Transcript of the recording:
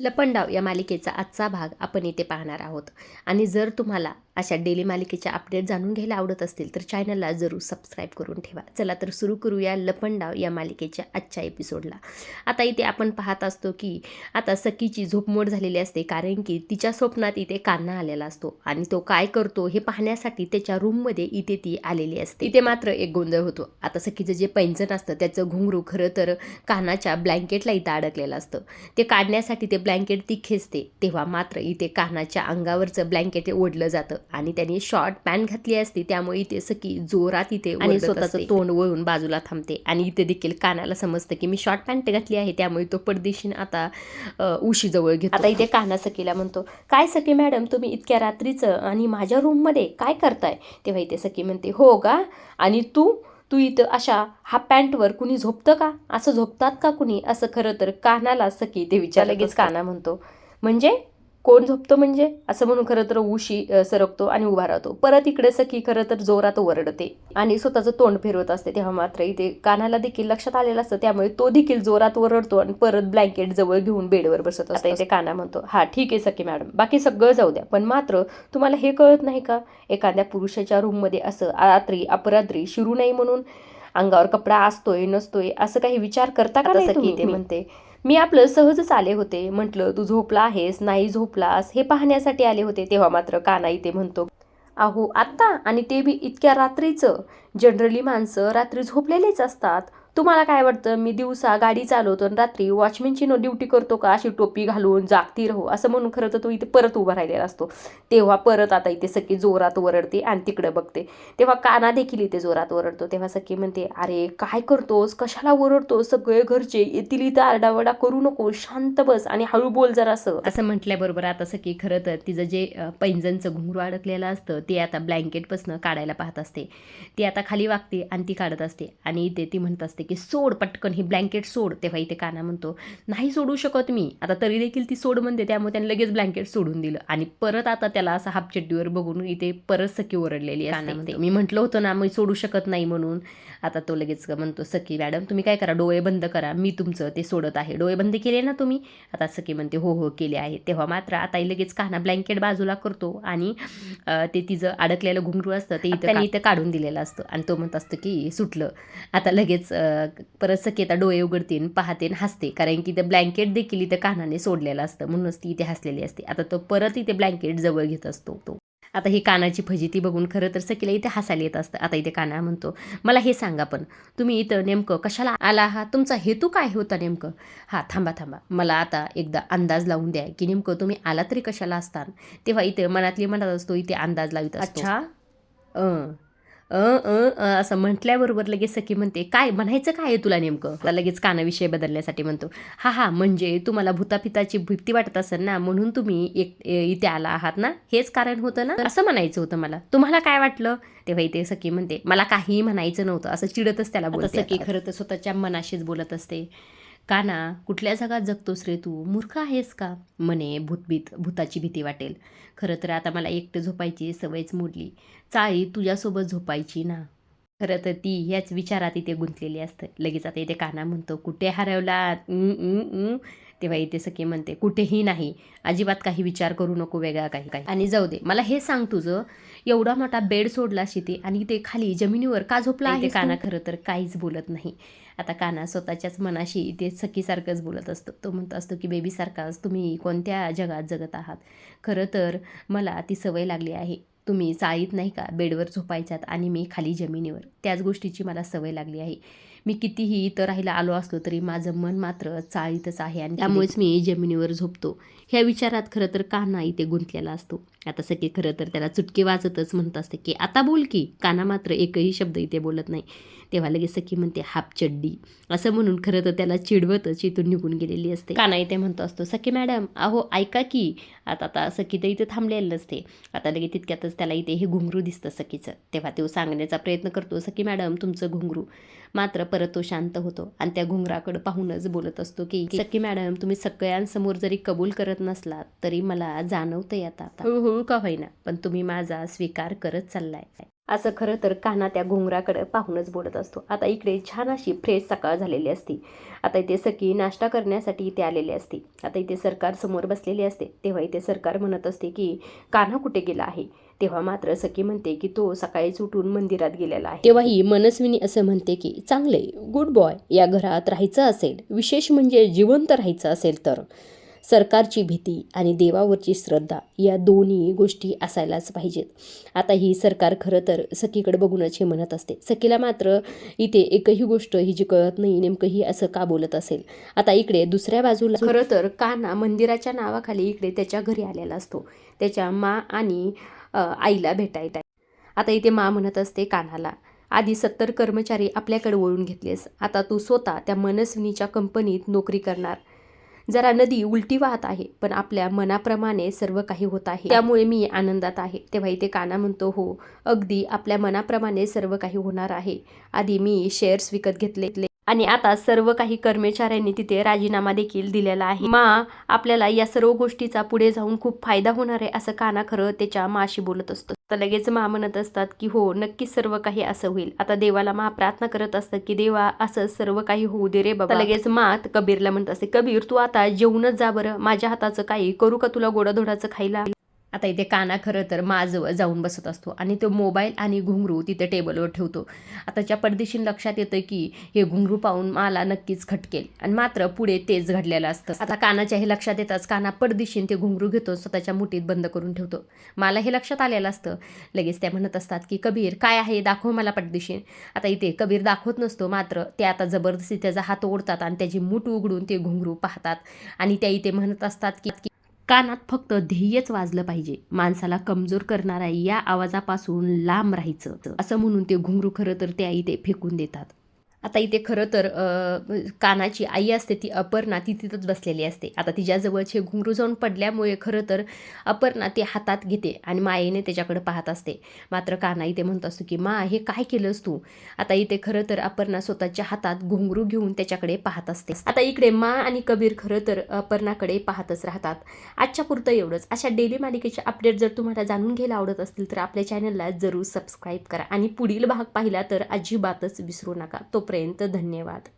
लपंडाव या मालिकेचा आजचा भाग आपण इथे पाहणार आहोत आणि जर तुम्हाला अशा डेली मालिकेच्या अपडेट जाणून घ्यायला आवडत असतील तर चॅनलला जरूर सबस्क्राईब करून ठेवा. चला तर सुरू करूया लपंडाव या मालिकेच्या आजच्या एपिसोडला. आता इथे आपण पाहत असतो की आता सखीची झोपमोड झालेली असते, कारण की तिच्या स्वप्नात इथे कान्हा आलेला असतो आणि तो काय करतो हे पाहण्यासाठी त्याच्या रूममध्ये इथे ती आलेली असते. इथे मात्र एक गोंधळ होतो. आता सखीचं जे पैंजण असतं त्याचं घुंगरू खरं तर कान्हाच्या ब्लँकेटला इथं अडकलेलं असतं. ते काढण्यासाठी ते ब्लँकेट ती खेचते तेव्हा मात्र इथे कान्हाच्या अंगावरचं ब्लँकेट ओढलं जातं आणि त्याने शॉर्ट पॅन्ट घातली असते, त्यामुळे इथे सखी जोरात इथे आणि स्वतःचं तोंड वळून बाजूला थांबते आणि इथे देखील कान्हाला समजतं की मी शॉर्ट पॅन्ट घातली आहे, त्यामुळे तो पडदेशीन आता उशीजवळ घेतो. आता इथे कान्हा सखीला म्हणतो, काय सखी मॅडम तुम्ही इतक्या रात्रीचं आणि माझ्या रूममध्ये काय करताय? तेव्हा इथे सखी म्हणते, हो का, आणि तू इथं अशा हा पॅन्टवर कुणी झोपतं का? असं झोपतात का कुणी? असं खरं तर कान्हाला सखी ते विचार. लगेच कान्हा म्हणतो, म्हणजे कोण झोपतं म्हणजे? असं म्हणून खरं तर उशी सरकतो आणि उभा राहतो. परत इकडे सखी खरं तर जोरात ओरडते आणि स्वतःचं तोंड फिरवत असते. तेव्हा मात्र इथे कान्हाला देखील लक्षात आलेलं असतं, त्यामुळे तो देखील जोरात ओरडतो आणि परत ब्लँकेट जवळ घेऊन बेडवर बसत असतो. इथे कान्हा म्हणतो, हा ठीक आहे सखी मॅडम, बाकी सगळं जाऊ द्या, पण मात्र तुम्हाला हे कळत नाही का, एखाद्या पुरुषाच्या रूममध्ये असं रात्री अपरात्री शिरू नये म्हणून अंगावर कपडा असतोय नसतोय असं काही विचार करता का? सखी ते म्हणते, मी आपलं सहजच आले होते, म्हटलं तू झोपला आहेस नाही झोपलास हे पाहण्यासाठी आले होते. तेव्हा मात्र कान्हा इथे म्हणतो, अहो आत्ता, आणि ते बी इतक्या रात्रीचं? जनरली माणसं रात्री झोपलेलेच असतात. तुम्हाला काय वाटतं मी दिवसा गाडी चालवतो आणि रात्री वॉचमॅनची ड्युटी करतो का, अशी टोपी घालून जागती राहू? असं म्हणून खरं तर तो इथे परत उभा राहिलेला असतो. तेव्हा परत आता इथे सखी जोरात ओरडते आणि तिकडे बघते तेव्हा कान्हा देखील इथे जोरात ओरडतो. तेव्हा सखी म्हणते, अरे काय करतोस, कशाला ओरडतोस, सगळे घरचे येतील इथं, आरडावडा करू नको, शांत बस आणि हळू बोल जरा. असं म्हटल्याबरोबर आता सखी खरं तर तिचं जे पैंजणचं घुंगरू अडकलेलं असतं ते आता ब्लँकेटपासून काढायला पाहत असते. ती आता खाली वागते आणि ती काढत असते आणि इथे ती म्हणत असते की सोड पटकन ही ब्लँकेट सोड. तेव्हा इथे कान्हा म्हणतो, नाही सोडू शकत मी. आता तरी देखील ती सोड म्हणते, त्यामुळे त्याने लगेच ब्लँकेट सोडून दिलं आणि परत आता त्याला असं हापचड्डीवर बघून इथे परत सखी ओरडलेली असते. मी म्हटलं होतं ना मी सोडू शकत नाही म्हणून. आता तो लगेच म्हणतो, सखी मॅडम तुम्ही काय करा, डोळे बंद करा, मी तुमचं ते सोडत आहे. डोळे बंद केले ना तुम्ही? आता सखी म्हणते, हो हो केले आहे. तेव्हा मात्र आता लगेच कान्हा ब्लँकेट बाजूला करतो आणि ते तिचं अडकलेलं घुंगरू असतं ते त्याने इथं काढून दिलेलं असतं आणि तो म्हणत असतो की सुटलं. आता लगेच परत सखी आता डोळे उघडते, पाहते, हसते, कारण की ते ब्लँकेट देखील इथं कान्हाने सोडलेलं असतं म्हणूनच ती इथे हसलेली असते. आता तो परत इथे ब्लँकेट जवळ घेत असतो. आता ही कान्हाची फजिती बघून खरं तर सखीला इथे हसायला येत असतं. आता इथे कान्हा म्हणतो, मला हे सांगा पण तुम्ही इथं नेमकं कशाला आला आहात, तुमचा हेतू काय होता नेमकं? हा थांबा, मला आता एकदा अंदाज लावून द्या की नेमकं तुम्ही आला तरी कशाला असता? तेव्हा इथे मनातली मनात असतो इथे अंदाज लावित असतो. अच्छा असं म्हटल्याबरोबर लगेच सखी म्हणते, काय म्हणायचं काय आहे तुला नेमकं? मला लगेच काना विषय बदलण्यासाठी म्हणतो, हा म्हणजे तुम्हाला भूतापिताची भीती वाटत असेल ना, म्हणून तुम्ही इथे आला आहात ना, हेच कारण होतं ना, असं म्हणायचं होतं मला. तुम्हाला काय वाटलं? तेव्हा इथे सखी म्हणते, मला काहीही म्हणायचं नव्हतं, असं चिडतच त्याला बोलते. सखी खरं तर स्वतःच्या मनाशीच बोलत असते. कान्हा, कुठल्या जगात जगतोस रे तू, मूर्ख आहेस का? म्हणे भूताची भीती वाटेल. खरं तर आता मला एकटं झोपायची सवयच मोडली, चाळी तुझ्यासोबत झोपायची ना. खरं तर ती ह्याच विचारात इथे गुंतलेली असते. लगेच आता इथे कान्हा म्हणतो, कुठे हरवलात? तेव्हा इथे सखी म्हणते, कुठेही नाही, अजिबात काही विचार करू नको वेगळा काही. आणि जाऊ दे, मला हे सांग, तुझं एवढा मोठा बेड सोडला शिते आणि इथे खाली जमिनीवर का झोपला आहे? कान्हा खरं तर काहीच बोलत नाही. आता कान्हा स्वतःच्याच मनाशी इथे सखीसारखंच बोलत असतो. तो म्हणत असतो की बेबीसारखाच तुम्ही कोणत्या जगात जगत आहात? खरं तर मला ती सवय लागली आहे. तुम्ही चाळीत नाही का बेडवर झोपायच्यात आणि मी खाली जमिनीवर, त्याच गोष्टीची मला सवय लागली आहे. मी कितीही इथं राहायला आलो असलो तरी माझं मन मात्र चाळीतच आहे आणि त्यामुळेच मी जमिनीवर झोपतो. ह्या विचारात खरं तर कान्हा इथे गुंतलेला असतो. आता सखी खरं तर त्याला चुटके वाजतच म्हणत असते की आता बोल की. कान्हा मात्र एकही शब्द इथे बोलत नाही. तेव्हा लगेच सखी म्हणते, हापचड्डी, असं म्हणून खरं तर त्याला चिडवतच इथून निघून गेलेली असते. कान्हा इथे म्हणतो असतो, सखी मॅडम अहो ऐका की. आता सखी तर इथे थांबलेलं नसते. आता लगेच तितक्यातच त्याला इथे हे घुंगरू दिसतं सखीचं. तेव्हा तो सांगण्याचा प्रयत्न करतो, सखी मॅडम तुमचं घुंगरू. मात्र परत तो शांत होतो आणि त्या घुंगराकडे पाहूनच बोलत असतो की सखी मॅडम तुम्ही सगळ्यांसमोर जरी कबूल करत नसलात तरी मला जाणवतंय आता हळूहळू का होईना, पण तुम्ही माझा स्वीकार करत चाललाय. असं खरं तर कान्हा त्या घुंगराकडे पाहूनच बोलत असतो. आता इकडे छान अशी फ्रेश सकाळ झालेली असते. आता इथे सखी नाश्ता करण्यासाठी इथे आलेली असते. आता इथे सरकार समोर बसलेली असते. तेव्हा इथे सरकार म्हणत असते की कान्हा कुठे गेला आहे. तेव्हा मात्र सखी म्हणते की तो सकाळीच उठून मंदिरात गेलेला आहे. तेव्हाही मनस्विनी असं म्हणते की चांगले, गुड बॉय, या घरात राहायचं असेल, विशेष म्हणजे जिवंत राहायचं असेल तर सरकारची भीती आणि देवावरची श्रद्धा या दोन्ही गोष्टी असायलाच पाहिजेत. आता ही सरकार खरं तर सखीकडे बघूनच हे म्हणत असते. सखीला मात्र इथे एकही गोष्ट ही जी कळत नाही नेमकं ही असं का बोलत असेल. आता इकडे दुसऱ्या बाजूला खरं तर कान्हा मंदिराच्या नावाखाली इकडे त्याच्या घरी आलेला असतो, त्याच्या मा आणि आईला भेटायला. आता इथे मा म्हणत असते कान्हाला, आधी 70 कर्मचारी आपल्याकडे वळून घेतलेस, आता तू स्वतः त्या मनस्विनीच्या कंपनीत नोकरी करणार. जरा नदी उलटी वाहत आहे, पण आपल्या मनाप्रमाणे सर्व काही होत आहे, त्यामुळे मी आनंदात आहे. तेव्हा इथे कान्हा म्हणतो, हो अगदी आपल्या मनाप्रमाणे सर्व काही होणार आहे. आधी मी शेअर्स विकत घेतले आणि आता सर्व काही कर्मचाऱ्यांनी तिथे राजीनामा देखील दिलेला आहे. मा, आपल्याला या सर्व गोष्टीचा पुढे जाऊन खूप फायदा होणार आहे असं कान्हा खरं त्याच्या माशी बोलत असतो. तर लगेच मा म्हणत असतात की हो नक्कीच सर्व काही असं होईल. आता देवाला मा प्रार्थना करत असतात की देवा असं सर्व काही होऊ दे रे बाबा. लगेच मा कबीरला म्हणत असते, कबीर तू आता जेवूनच जा बरं, माझ्या हाताचं काही करू का तुला गोडाधोडाचं खायला. आता इथे कान्हा खरं तर माजवळ जाऊन बसत असतो आणि तो मोबाईल आणि घुंगरू तिथे टेबलवर ठेवतो. आताच्या पडदेशीन लक्षात येतं की हे घुंगरू पाहून मला नक्कीच खटकेल आणि मात्र पुढे तेच घडलेलं असतं. आता कान्हाच्या हे लक्षात येताच कान्हा पडदेशीन ते घुंगरू घेतो, स्वतःच्या मुठीत बंद करून ठेवतो. मला हे लक्षात आलेलं असतं. लगेच त्या म्हणत असतात की कबीर काय आहे दाखव मला पडदेशीन. आता इथे कबीर दाखवत नसतो, मात्र ते आता जबरदस्ती त्याचा हात ओढतात आणि त्याची मूठ उघडून ते घुंगरू पाहतात आणि त्या इथे म्हणत असतात की कानात फक्त ध्येयच वाजलं पाहिजे, माणसाला कमजोर करणाऱ्या या आवाजापासून लांब राहायचं, असं म्हणून ते घुंगरू खरं तर त्या इथे फेकून देतात. आता इथे खरं तर कान्हाची आई असते ती अपर्णा, ती तिथंच बसलेली असते. आता तिच्याजवळचे घुंगरू जाऊन पडल्यामुळे खरं तर अपर्णा ते हातात घेते आणि मायेने त्याच्याकडे पाहत असते. मात्र कान्हा इथे म्हणत असतो की मा हे काय केलंस तू. आता इथे खरं तर अपर्णा स्वतःच्या हातात घुंगरू घेऊन त्याच्याकडे पाहत असते. आता इकडे मा आणि कबीर खरं तर अपर्णाकडे पाहतच राहतात. आजच्या पुरतं एवढंच. अशा डेली मालिकेचे अपडेट जर तुम्हाला जाणून घ्यायला आवडत असतील तर आपल्या चॅनलला जरूर सबस्क्राईब करा आणि पुढील भाग पाहिला तर अजिबातच विसरू नका. तोपर्यंत धन्यवाद.